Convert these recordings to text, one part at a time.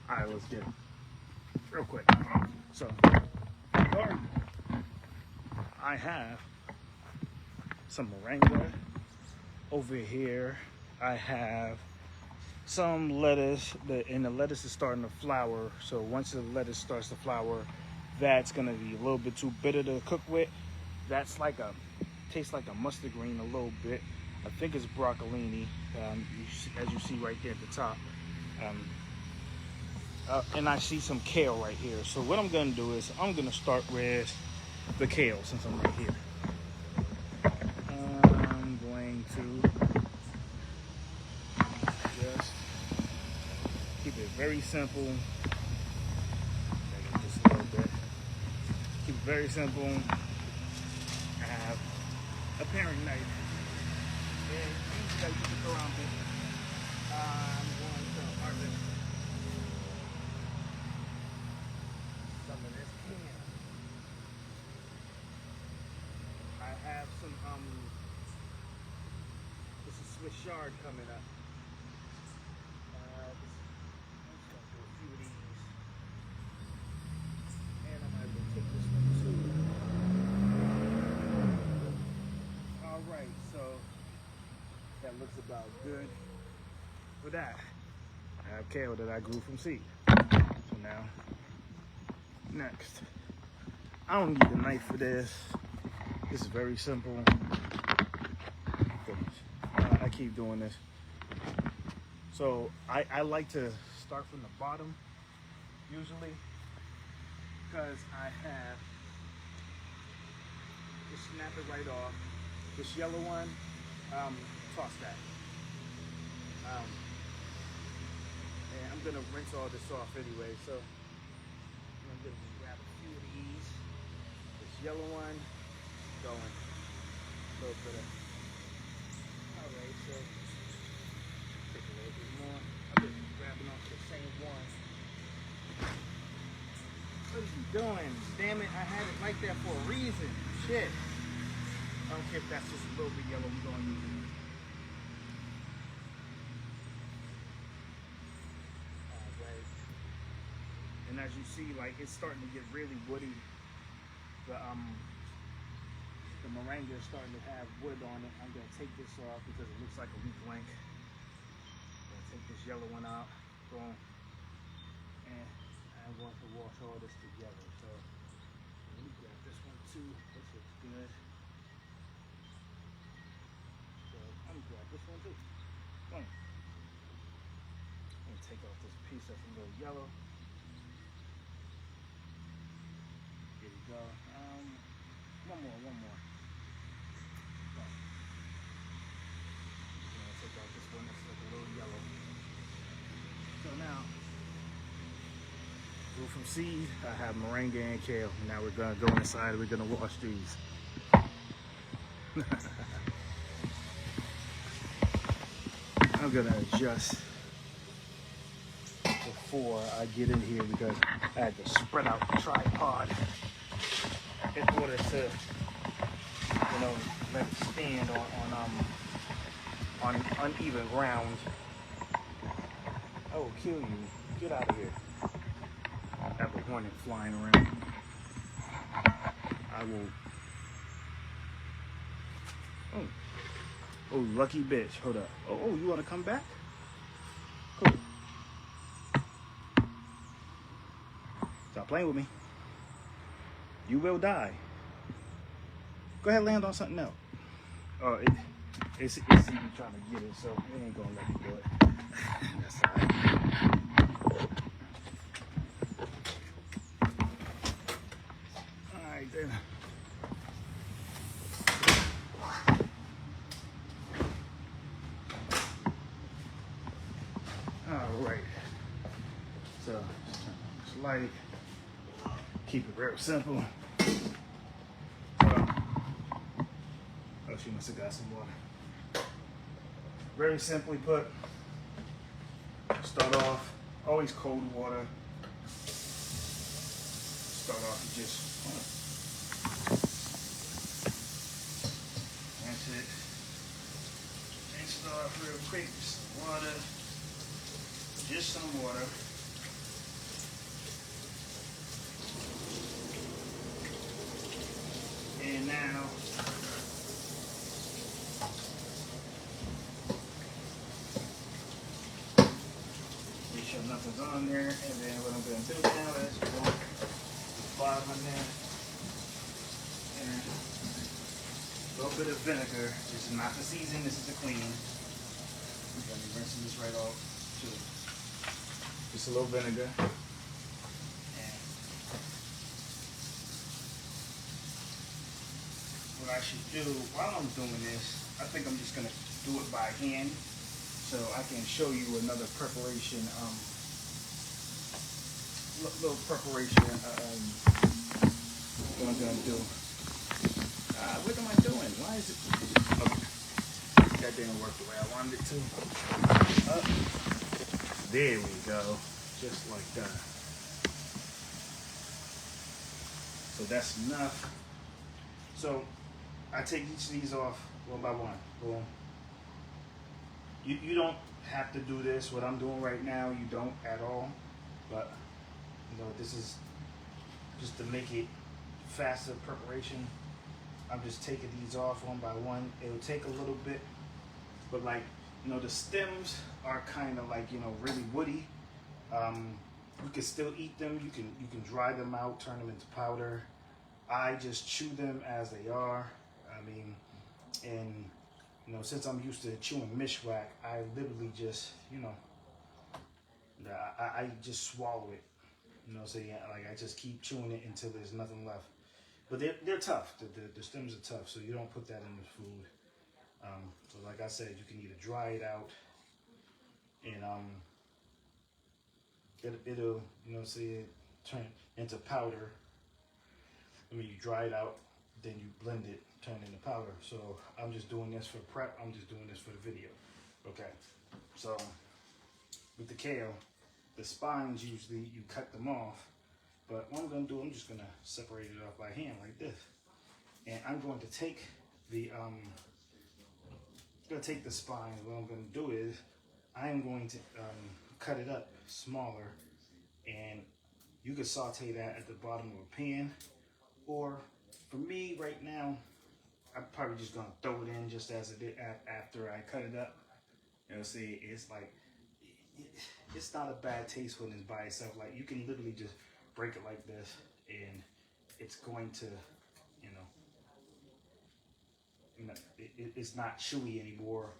All right, let's get it real quick. So, garden, I have some moringa. Over here, I have some lettuce, and the lettuce is starting to flower. So once the lettuce starts to flower, that's gonna be a little bit too bitter to cook with. That's like tastes like a mustard green a little bit. I think it's broccolini, as you see right there at the top. And I see some kale right here. So what I'm gonna do is I'm gonna start with the kale since I'm right here. I'm going to just keep it very simple. Just a little bit. Keep it very simple. I have a paring knife. And things that you can throw around it. I'm going to harvest some of this can. I have some this is Swiss chard coming up. I'm just gonna do a few of these. And I might as well take this one too. Alright, so that looks about good for that. I have kale that I grew from seed. So now, next. I don't need a knife for this. This is very simple. I keep doing this. So I like to start from the bottom usually because I have just snap it right off. This yellow one, toss that. And I'm gonna rinse all this off anyway. So I'm gonna grab a few of these. This yellow one, going a little bit of. All right, so take a little bit more. I've been grabbing off the same one. What are you doing? Damn it, I had it like that for a reason. Shit. I don't care if that's just a little bit yellow, we're going to use it. Alright. And as you see, like, it's starting to get really woody. The moringa is starting to have wood on it. I'm going to take this off because it looks like a weak link. I'm going to take this yellow one out. Boom. And I'm going to wash all this together. So let me grab this one too. This looks good. So I'm going to grab this one too. Boom. I'm going to take off this piece that's a little yellow. Here we go. One more. Take out this one that's like a little yellow. So now, grew from seed, I have moringa and kale. Now we're gonna go inside, we're gonna wash these. I'm gonna adjust before I get in here because I had to spread out the tripod in order to, let it stand on uneven ground. I will kill you. Get out of here. I have a hornet flying around. I will. Oh, lucky bitch. Hold up. Oh, you want to come back? Cool. Stop playing with me. You will die. Go ahead, land on something else. Oh, it's even trying to get it, so it ain't gonna let me do it. That's all right. All right then. All right. So it's light. Keep it very simple. Oh, she must have got some water. Very simply put, start off, always cold water. Start off with just rinse it. Rinse it off real quick with some water. Just some water. in now. Make sure nothing's on there. And then what I'm going to do now is put the bottom in there. And a little bit of vinegar. This is not the season, this is the clean. I'm going to be rinsing this right off too. Just a little vinegar. And what I should do while I'm doing this, I think I'm just going to do it by hand so I can show you another preparation, little preparation what I'm going to do. What am I doing? Why is it? Oh, that didn't work the way I wanted it to. There we go. Just like that. So that's enough. So I take each of these off one by one. Boom. You don't have to do this. What I'm doing right now, you don't at all. But you know, this is just to make it faster preparation. I'm just taking these off one by one. It'll take a little bit, but like, you know, the stems are kind of like, you know, really woody. You can still eat them. You can dry them out, turn them into powder. I just chew them as they are. I mean, and you know, since I'm used to chewing mishwak, I literally just, you know, I just swallow it. You know, so yeah, like I just keep chewing it until there's nothing left. But they're tough. The stems are tough, so you don't put that in the food. So like I said, you can either dry it out, and it'll you know, see it turn into powder. I mean, you dry it out, then you blend it, turn it into powder. So I'm just doing this for prep. I'm just doing this for the video. Okay. So with the kale, the spines usually you cut them off. But what I'm going to do, I'm just going to separate it off by hand like this. And I'm going to take the spine. What I'm going to do is I'm going to cut it up smaller, and you can saute that at the bottom of a pan. Or for me right now, I'm probably just going to throw it in just as it did after I cut it up. You know, see, it's like, it's not a bad taste when it's by itself. Like, you can literally just break it like this, and it's going to, you know, it's not chewy anymore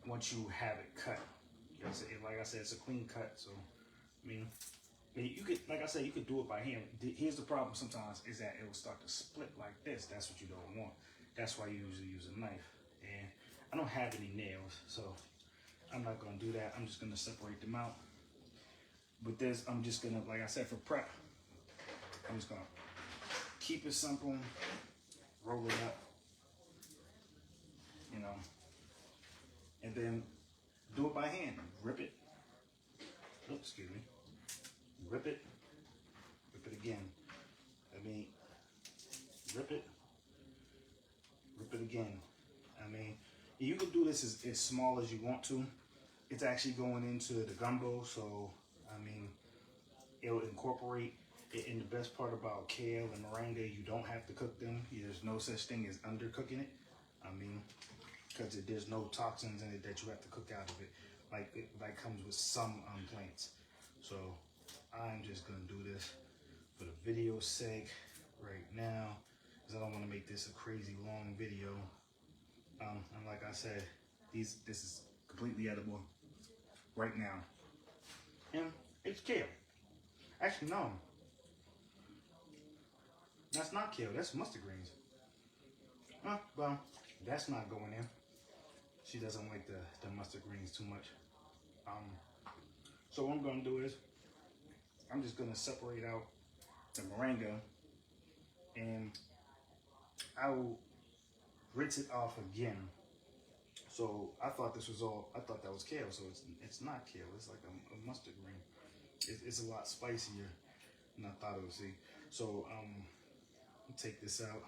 once you have it cut. You know, like I said, it's a clean cut. So, I mean, you could, like I said, you could do it by hand. Here's the problem sometimes is that it will start to split like this. That's what you don't want. That's why you usually use a knife. And I don't have any nails, so I'm not going to do that. I'm just going to separate them out. With this, I'm just going to, like I said, for prep, I'm just going to keep it simple, roll it up, you know, and then do it by hand. Rip it. Oops, excuse me. Rip it again. I mean, rip it again. I mean, you can do this as small as you want to. It's actually going into the gumbo, so I mean, it'll incorporate it. And the best part about kale and moringa, you don't have to cook them. There's no such thing as undercooking it. I mean, because there's no toxins in it that you have to cook out of it, like comes with some plants. So I'm just gonna do this for the video's sake right now, because I don't want to make this a crazy long video. And like I said, this is completely edible right now. And it's kale. Actually, no. That's not kale. That's mustard greens. Well, that's not going in. She doesn't like the mustard greens too much. So what I'm going to do is I'm just going to separate out the moringa, and I will rinse it off again. So I thought this was all, I thought that was kale. So it's not kale. It's like a mustard green. It's a lot spicier than I thought it would be. So take this out,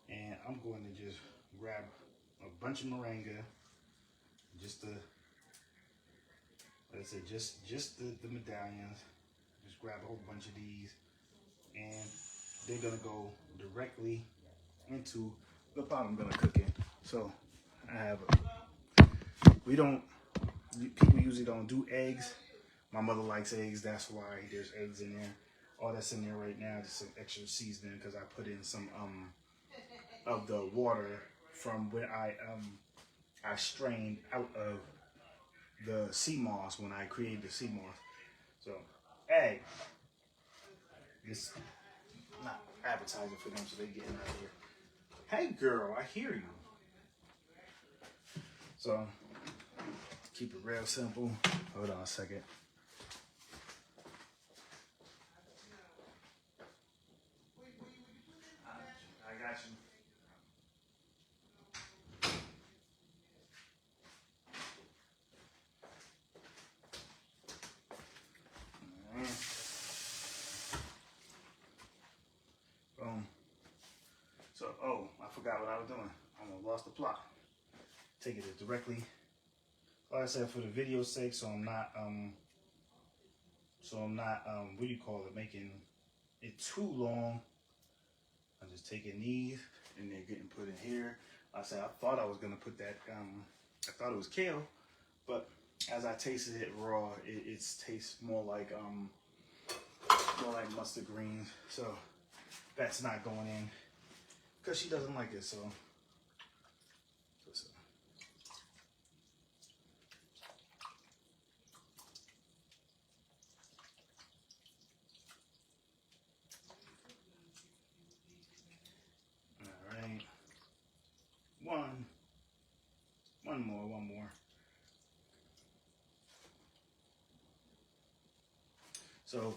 and I'm going to just grab a bunch of moringa, just the, like I said, just the medallions. Just grab a whole bunch of these, and they're gonna go directly into the pot I'm gonna cook in. So I have people usually don't do eggs. My mother likes eggs, that's why there's eggs in there. All that's in there right now, just some extra seasoning because I put in some of the water from where I strained out of the sea moss when I created the sea moss. So, egg. It's not appetizing for them, so they're getting out of here. Hey girl, I hear you. So, keep it real simple. Hold on a second. I got you. Boom. So, oh, I forgot what I was doing. I almost lost the plot. Taking it directly, like I said, for the video's sake, so I'm not what do you call it, making it too long. I'm just taking these and they're getting put in here. Like I said, I thought I was gonna put that I thought it was kale, but as I tasted it raw, it tastes more like mustard greens. So that's not going in because she doesn't like it. So all right, one more. So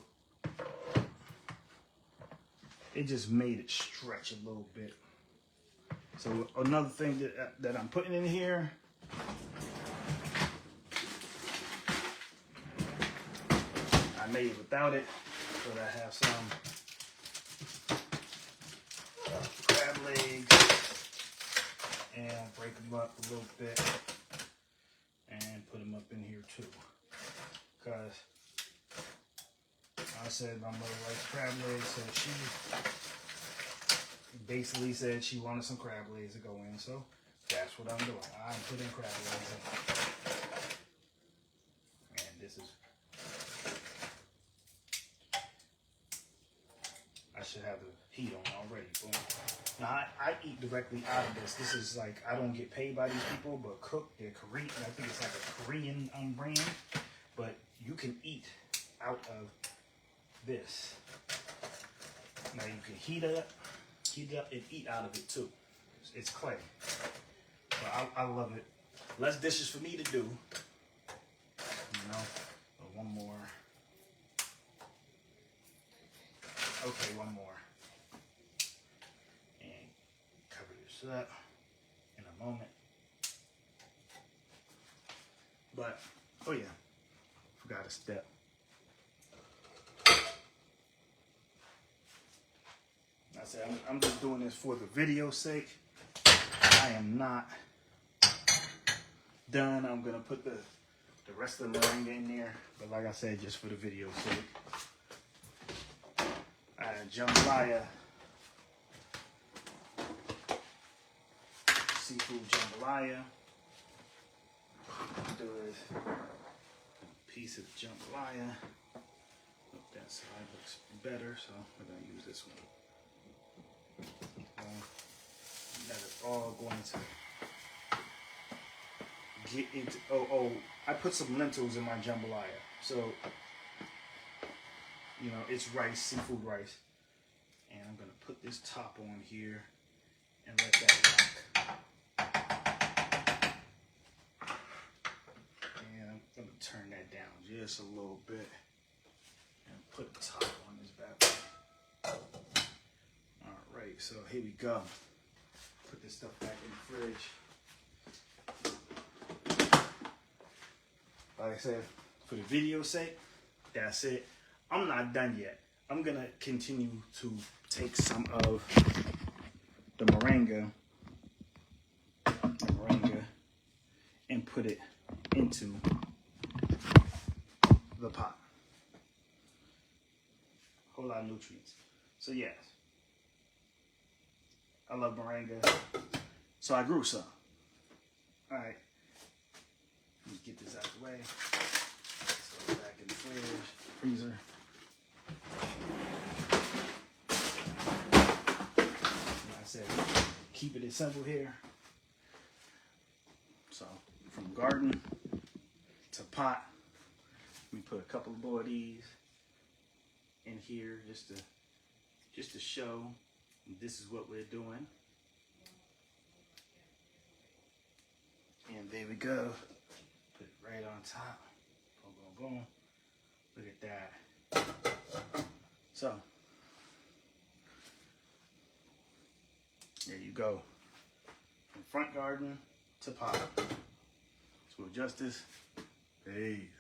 it just made it stretch a little bit. So another thing that I'm putting in here, I made it without it, but I have some crab legs and break them up a little bit and put them up in here too. Because I said my mother likes crab legs, so she basically said she wanted some crab legs to go in, so that's what I'm doing. I'm putting crab legs in. And this is, I should have the heat on already. Boom. Now I eat directly out of this. This is like, I don't get paid by these people, but Cook, they're Korean. I think it's like a Korean brand, but you can eat out of this. Now you can heat it up and eat out of it too. It's clay. But I love it. Less dishes for me to do. You know, but one more. Okay, one more. And cover this up in a moment. But, oh yeah, forgot a step. I said, I'm just doing this for the video's sake. I am not done. I'm gonna put the rest of the moringa in there, but like I said, just for the video's sake. I had jambalaya, seafood jambalaya. Do a piece of jambalaya. Look, that side looks better, so we're gonna use this one. That is all going to get into. Oh, I put some lentils in my jambalaya, so you know it's rice, seafood rice, and I'm gonna put this top on here and let that rock. And I'm gonna turn that down just a little bit and put the top on this bad boy. Alright, so here we go. Put this stuff back in the fridge. Like I said, for the video's sake, that's it. I'm not done yet. I'm gonna continue to take some of the moringa and put it into the pot. Whole lot of nutrients. So yes, I love moringa. So I grew some. All right. Let me get this out of the way. Let's go back in the freezer. Like I said, keep it simple here. So from garden to pot, we put a couple more of these in here just to show this is what we're doing. And there we go. Put it right on top. Boom, boom, boom. Look at that. So, there you go. From front garden to pot. So we'll adjust this. Peace.